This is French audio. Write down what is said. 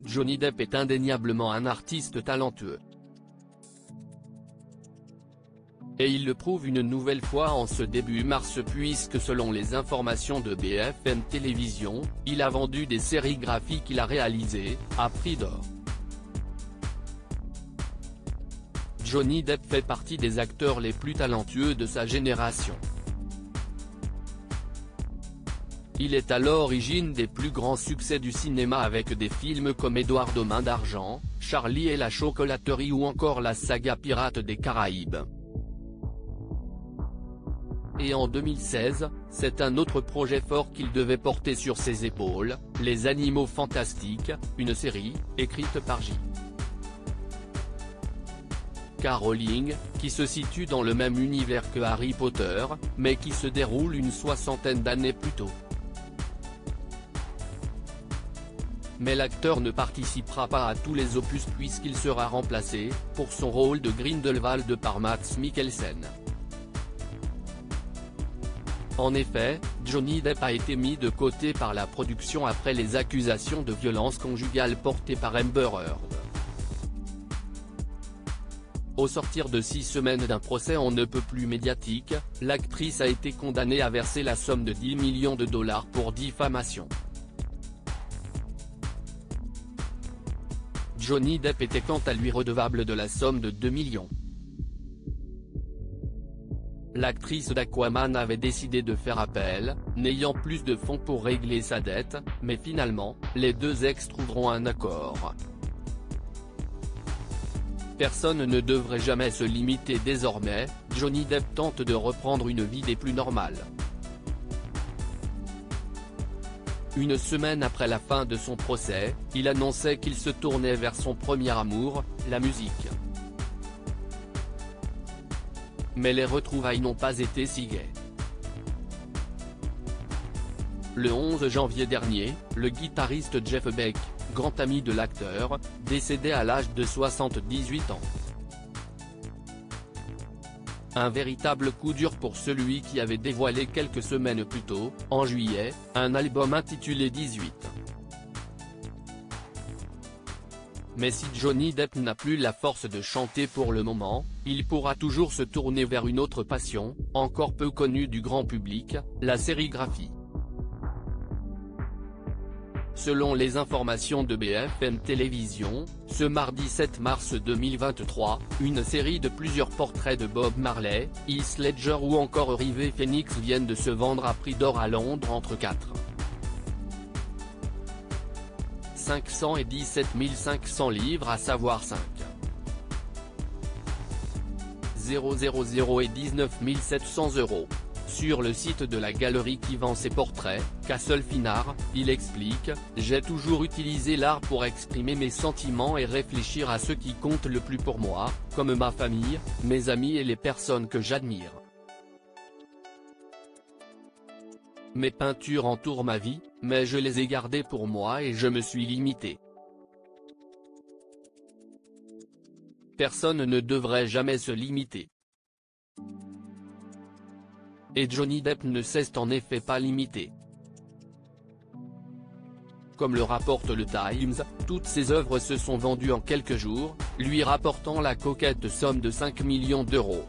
Johnny Depp est indéniablement un artiste talentueux. Et il le prouve une nouvelle fois en ce début mars puisque selon les informations de BFM Télévision, il a vendu des sérigraphies qu'il a réalisées, à prix d'or. Johnny Depp fait partie des acteurs les plus talentueux de sa génération. Il est à l'origine des plus grands succès du cinéma avec des films comme Édouard aux mains d'argent, Charlie et la chocolaterie ou encore la saga Pirates des Caraïbes. Et en 2016, c'est un autre projet fort qu'il devait porter sur ses épaules, Les Animaux Fantastiques, une série, écrite par J.K. Rowling, qui se situe dans le même univers que Harry Potter, mais qui se déroule une soixantaine d'années plus tôt. Mais l'acteur ne participera pas à tous les opus puisqu'il sera remplacé, pour son rôle de Grindelwald par Mads Mikkelsen. En effet, Johnny Depp a été mis de côté par la production après les accusations de violence conjugale portées par Amber Heard. Au sortir de 6 semaines d'un procès on ne peut plus médiatique, l'actrice a été condamnée à verser la somme de 10 millions de dollars pour diffamation. Johnny Depp était quant à lui redevable de la somme de 2 millions. L'actrice d'Aquaman avait décidé de faire appel, n'ayant plus de fonds pour régler sa dette, mais finalement, les deux ex trouveront un accord. Personne ne devrait jamais se limiter désormais, Johnny Depp tente de reprendre une vie des plus normales. Une semaine après la fin de son procès, il annonçait qu'il se tournait vers son premier amour, la musique. Mais les retrouvailles n'ont pas été si gaies. Le 11 janvier dernier, le guitariste Jeff Beck, grand ami de l'acteur, décédait à l'âge de 78 ans. Un véritable coup dur pour celui qui avait dévoilé quelques semaines plus tôt, en juillet, un album intitulé 18. Mais si Johnny Depp n'a plus la force de chanter pour le moment, il pourra toujours se tourner vers une autre passion, encore peu connue du grand public, la sérigraphie. Selon les informations de BFM Télévision, ce mardi 7 mars 2023, une série de plusieurs portraits de Bob Marley, Heath Ledger ou encore River Phoenix viennent de se vendre à prix d'or à Londres entre 500 et 17 500 livres à savoir 500 et 19 700 €. Sur le site de la galerie qui vend ses portraits, Castle Finard, il explique « J'ai toujours utilisé l'art pour exprimer mes sentiments et réfléchir à ce qui compte le plus pour moi, comme ma famille, mes amis et les personnes que j'admire. Mes peintures entourent ma vie, mais je les ai gardées pour moi et je me suis limité. Personne ne devrait jamais se limiter. » Et Johnny Depp ne s'est en effet pas limité. Comme le rapporte le Times, toutes ses œuvres se sont vendues en quelques jours, lui rapportant la coquette somme de 5 millions d'euros.